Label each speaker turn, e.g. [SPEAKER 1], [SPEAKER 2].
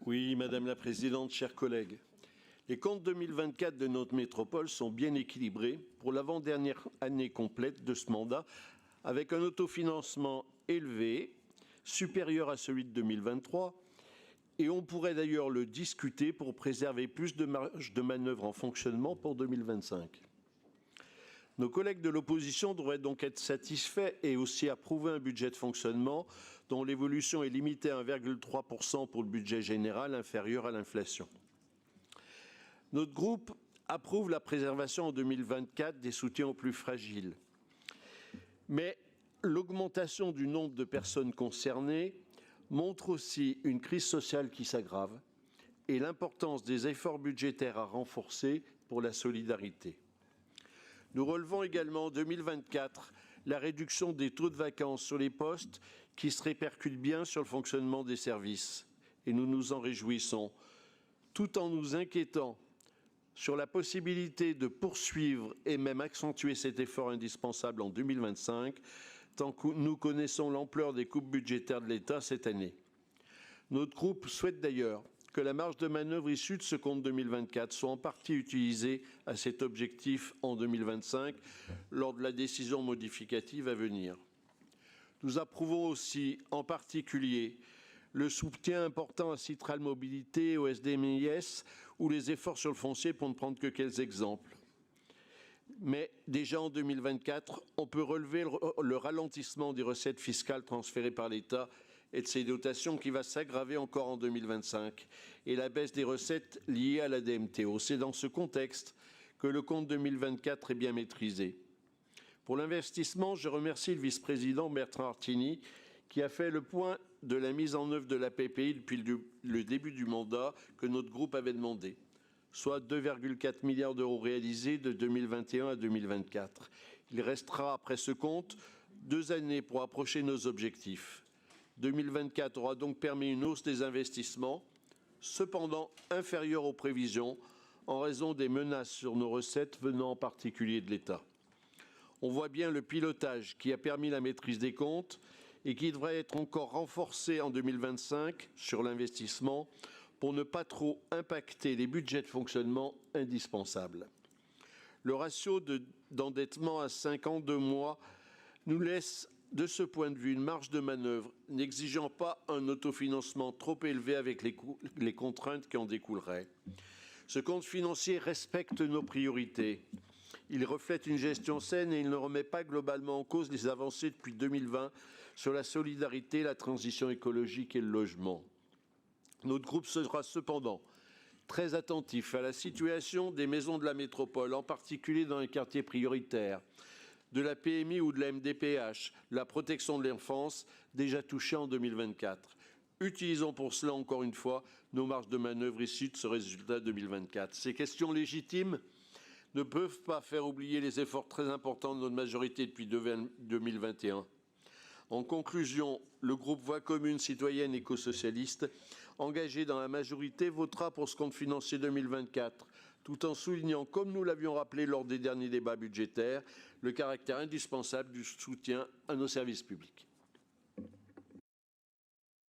[SPEAKER 1] Oui, Madame la Présidente, chers collègues. Les comptes 2024 de notre métropole sont bien équilibrés pour l'avant-dernière année complète de ce mandat, avec un autofinancement élevé, supérieur à celui de 2023, et on pourrait d'ailleurs le discuter pour préserver plus de marge de manœuvre en fonctionnement pour 2025. Nos collègues de l'opposition devraient donc être satisfaits et aussi approuver un budget de fonctionnement dont l'évolution est limitée à 1,3% pour le budget général, inférieur à l'inflation. Notre groupe approuve la préservation en 2024 des soutiens aux plus fragiles. Mais l'augmentation du nombre de personnes concernées montre aussi une crise sociale qui s'aggrave et l'importance des efforts budgétaires à renforcer pour la solidarité. Nous relevons également en 2024 la réduction des taux de vacances sur les postes qui se répercute bien sur le fonctionnement des services. Et nous nous en réjouissons, tout en nous inquiétant sur la possibilité de poursuivre et même accentuer cet effort indispensable en 2025, tant que nous connaissons l'ampleur des coupes budgétaires de l'État cette année. Notre groupe souhaite d'ailleurs que la marge de manœuvre issue de ce compte 2024 soit en partie utilisée à cet objectif en 2025 lors de la décision modificative à venir. Nous approuvons aussi en particulier le soutien important à Citral Mobilité, au SDMIS ou les efforts sur le foncier pour ne prendre que quelques exemples. Mais déjà en 2024, on peut relever le ralentissement des recettes fiscales transférées par l'État et de ses dotations qui va s'aggraver encore en 2025 et la baisse des recettes liées à la DMTO. C'est dans ce contexte que le compte 2024 est bien maîtrisé. Pour l'investissement, je remercie le vice-président Bertrand Artini qui a fait le point de la mise en œuvre de la PPI depuis le début du mandat que notre groupe avait demandé, soit 2,4 milliards d'euros réalisés de 2021 à 2024. Il restera après ce compte 2 années pour approcher nos objectifs. 2024 aura donc permis une hausse des investissements, cependant inférieure aux prévisions en raison des menaces sur nos recettes venant en particulier de l'État. On voit bien le pilotage qui a permis la maîtrise des comptes et qui devrait être encore renforcé en 2025 sur l'investissement pour ne pas trop impacter les budgets de fonctionnement indispensables. Le ratio d'endettement à 52 mois nous laisse de ce point de vue une marge de manœuvre n'exigeant pas un autofinancement trop élevé avec les contraintes qui en découleraient. Ce compte financier respecte nos priorités. Il reflète une gestion saine et il ne remet pas globalement en cause les avancées depuis 2020 sur la solidarité, la transition écologique et le logement. Notre groupe sera cependant très attentif à la situation des maisons de la métropole, en particulier dans les quartiers prioritaires, de la PMI ou de la MDPH, la protection de l'enfance, déjà touchée en 2024. Utilisons pour cela, encore une fois, nos marges de manœuvre issues de ce résultat 2024. Ces questions légitimes ne peuvent pas faire oublier les efforts très importants de notre majorité depuis 2021. En conclusion, le groupe Voix commune citoyenne éco-socialiste, engagé dans la majorité, votera pour ce compte financier 2024, tout en soulignant, comme nous l'avions rappelé lors des derniers débats budgétaires, le caractère indispensable du soutien à nos services publics.